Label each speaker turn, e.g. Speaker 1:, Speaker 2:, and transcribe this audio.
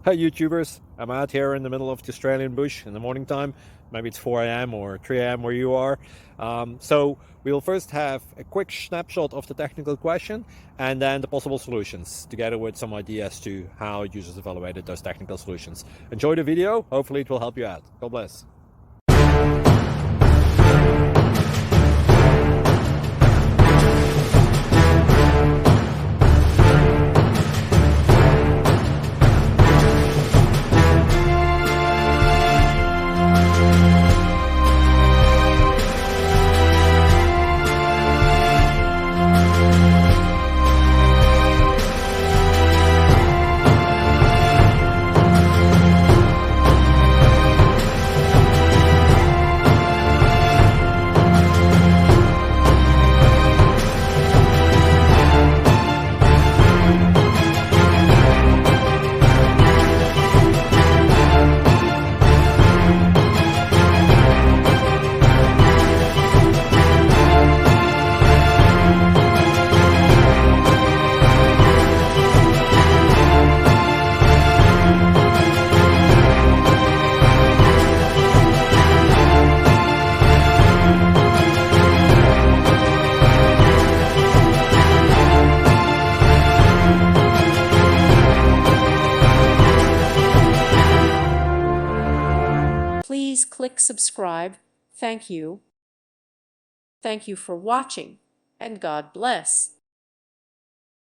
Speaker 1: Hi YouTubers, I'm out here in the middle of the Australian bush in the morning time. Maybe it's 4 a.m. or 3 a.m. where you are. So we'll first have a quick snapshot of the technical question and then the possible solutions, together with some ideas to how users evaluated those technical solutions. Enjoy the video, hopefully it will help you out. God bless.
Speaker 2: Please click subscribe. Thank you. Thank you for watching, and God bless.